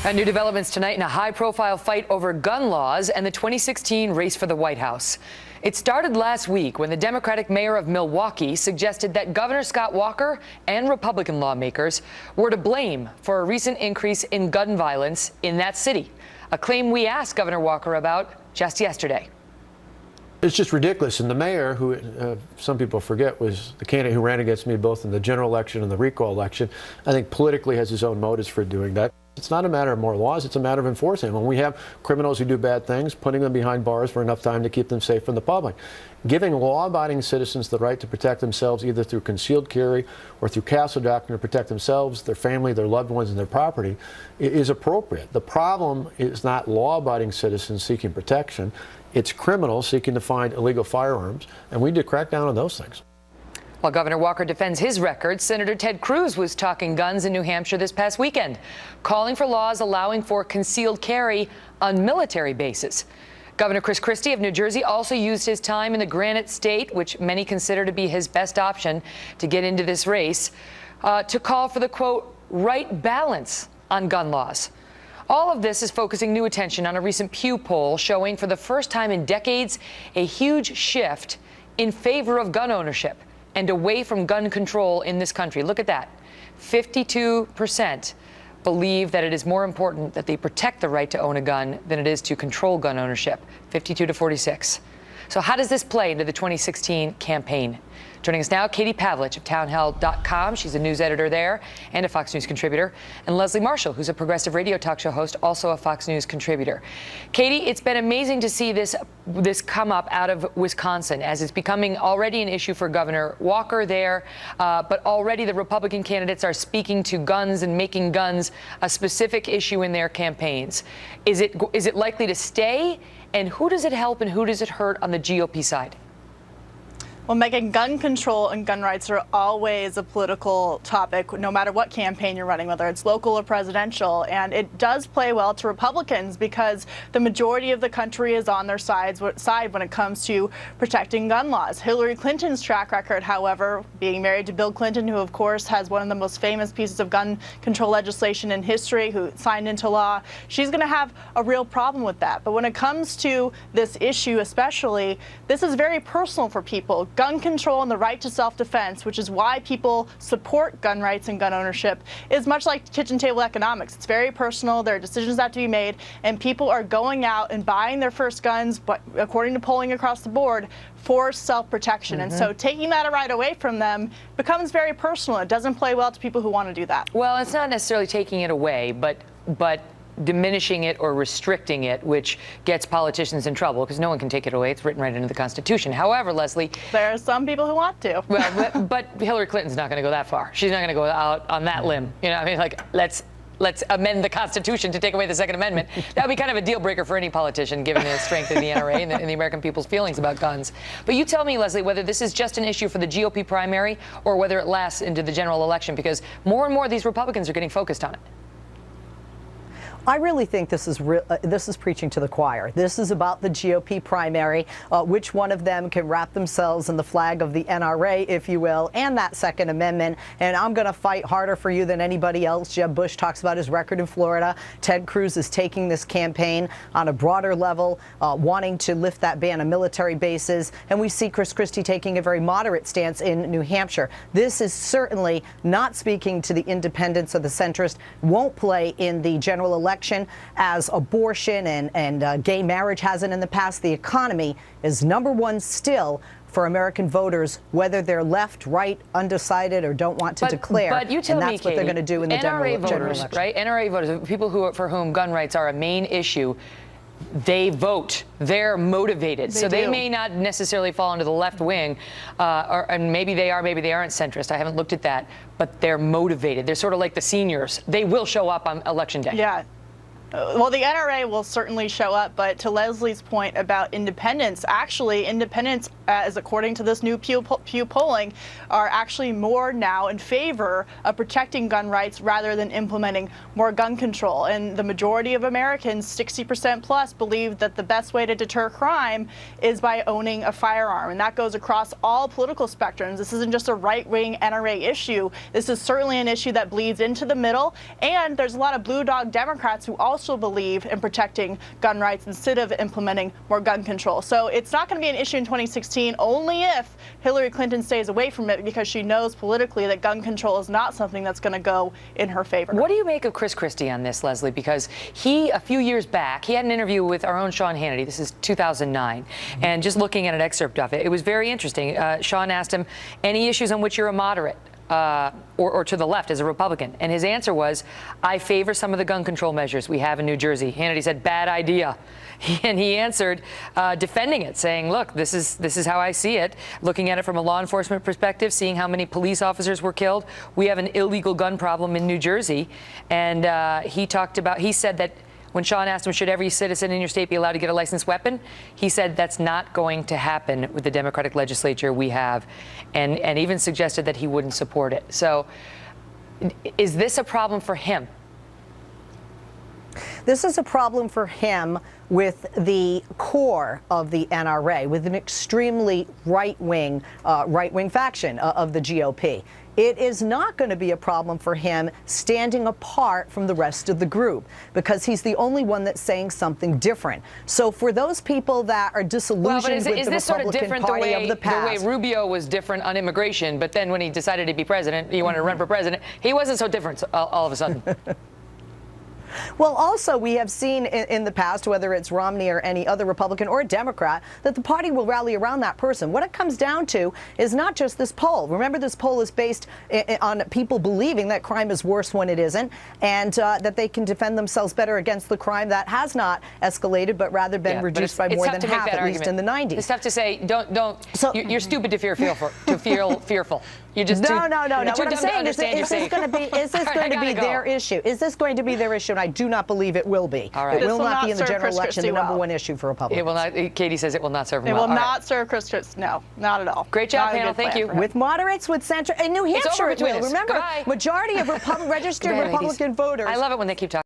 And new developments tonight in a high-profile fight over gun laws and the 2016 race for the White House. It started last week when the Democratic mayor of Milwaukee suggested that Governor Scott Walker and Republican lawmakers were to blame for a recent increase in gun violence in that city, a claim we asked Governor Walker about just yesterday. It's just ridiculous. And the mayor, who some people forget was the candidate who ran against me both in the general election and the recall election, I think politically has his own motives for doing that. It's not a matter of more laws, it's a matter of enforcing them. When we have criminals who do bad things, putting them behind bars for enough time to keep them safe from the public. Giving law-abiding citizens the right to protect themselves either through concealed carry or through castle doctrine to protect themselves, their family, their loved ones, and their property is appropriate. The problem is not law-abiding citizens seeking protection. It's criminals seeking to find illegal firearms, and we need to crack down on those things. While Governor Walker defends his record, Senator Ted Cruz was talking guns in New Hampshire this past weekend, calling for laws allowing for concealed carry on military bases. Governor Chris Christie of New Jersey also used his time in the Granite State, which many consider to be his best option to get into this race, to call for the, quote, right balance on gun laws. All of this is focusing new attention on a recent Pew poll showing for the first time in decades a huge shift in favor of gun ownership and away from gun control in this country. Look at that. 52% believe that it is more important that they protect the right to own a gun than it is to control gun ownership. 52 to 46. So how does this play into the 2016 campaign? Joining us now, Katie Pavlich of townhall.com. She's a news editor there and a Fox News contributor. And Leslie Marshall, who's a progressive radio talk show host, also a Fox News contributor. Katie, it's been amazing to see this come up out of Wisconsin as it's becoming already an issue for Governor Walker there. But already the Republican candidates are speaking to guns and making guns a specific issue in their campaigns. Is it likely to stay? And who does it help and who does it hurt on the GOP side? Well, Megan, gun control and gun rights are always a political topic, no matter what campaign you're running, whether it's local or presidential. And it does play well to Republicans because the majority of the country is on their side when it comes to protecting gun laws. Hillary Clinton's track record, however, being married to Bill Clinton, who, of course, has one of the most famous pieces of gun control legislation in history, who signed into law, she's going to have a real problem with that. But when it comes to this issue especially, this is very personal for people. Gun control and the right to self-defense, which is why people support gun rights and gun ownership, is much like kitchen table economics. It's very personal. There are decisions that have to be made, and people are going out and buying their first guns, but according to polling across the board, for self-protection. And so taking that right away from them becomes very personal. It doesn't play well to people who want to do that. Well, it's not necessarily taking it away, but diminishing it or restricting it, which gets politicians in trouble because no one can take it away. It's written right into the Constitution. However, Leslie, there are some people who want to. Well, but Hillary Clinton's not going to go that far. She's not going to go out on that limb. You know, I mean, like, let's amend the Constitution to take away the Second Amendment. That would be kind of a deal breaker for any politician, given the strength of the NRA and the American people's feelings about guns. But you tell me, Leslie, whether this is just an issue for the GOP primary or whether it lasts into the general election, because more and more of these Republicans are getting focused on it. I really think this is preaching to the choir. This is about the GOP primary, which one of them can wrap themselves in the flag of the NRA, if you will, and that Second Amendment. And I'm going to fight harder for you than anybody else. Jeb Bush talks about his record in Florida. Ted Cruz is taking this campaign on a broader level, wanting to lift that ban on military bases. And we see Chris Christie taking a very moderate stance in New Hampshire. This is certainly not speaking to the independents or the centrist, won't play in the general election as abortion and gay marriage hasn't in the past. The economy is #1 still for American voters, whether they're left, right, undecided, or don't want to declare. But you tell and me, that's what they're going to do in the NRA general voters, election. right? NRA voters, people for whom gun rights are a main issue, they vote. They're motivated. They may not necessarily fall into the left wing, and maybe they are, maybe they aren't centrist. I haven't looked at that, but they're motivated. They're sort of like the seniors. They will show up on Election Day. Yeah. Well, the NRA will certainly show up, but to Leslie's point about independents, actually, independents as according to this new Pew polling, are actually more now in favor of protecting gun rights rather than implementing more gun control. And the majority of Americans, 60% plus, believe that the best way to deter crime is by owning a firearm. And that goes across all political spectrums. This isn't just a right-wing NRA issue. This is certainly an issue that bleeds into the middle. And there's a lot of blue dog Democrats who also believe in protecting gun rights instead of implementing more gun control. So it's not going to be an issue in 2016 only if Hillary Clinton stays away from it, because she knows politically that gun control is not something that's going to go in her favor. What do you make of Chris Christie on this, Leslie? Because a few years back, he had an interview with our own Sean Hannity. This is 2009. And just looking at an excerpt of it, it was very interesting. Sean asked him, any issues on which you're a moderate? Or to the left as a Republican. And his answer was, I favor some of the gun control measures we have in New Jersey. Hannity said, bad idea. And he answered, defending it, saying, look, this is how I see it. Looking at it from a law enforcement perspective, seeing how many police officers were killed. We have an illegal gun problem in New Jersey. And he said that when Sean asked him, should every citizen in your state be allowed to get a licensed weapon? He said that's not going to happen with the Democratic legislature we have, and even suggested that he wouldn't support it. So is this a problem for him? This is a problem for him with the core of the NRA, with an extremely right-wing faction of the GOP. It is not going to be a problem for him standing apart from the rest of the group, because he's the only one that's saying something different. So for those people that are disillusioned with the Republican Party of the past, the way Rubio was different on immigration, but then when he decided to be president, he wanted to run for president, he wasn't so different all of a sudden. Well, also, we have seen in the past, whether it's Romney or any other Republican or Democrat, that the party will rally around that person. What it comes down to is not just this poll. Remember, this poll is based on people believing that crime is worse when it isn't, and that they can defend themselves better against the crime that has not escalated, but rather been reduced by more than half, at least in the 90s. It's tough to say, you're stupid to feel fearful. You're just no. What I'm saying is this going to be their issue? Is this going to be their issue? And I do not believe it will be. All right. It will not be in the general election the number one issue for Republicans. It will not. Katie says it will not serve him. It will not serve Chris Christie. No, not at all. Great job, panel. Thank you. With moderates, with center, in New Hampshire, it will. Remember, majority of registered Republican voters. I love it when they keep talking.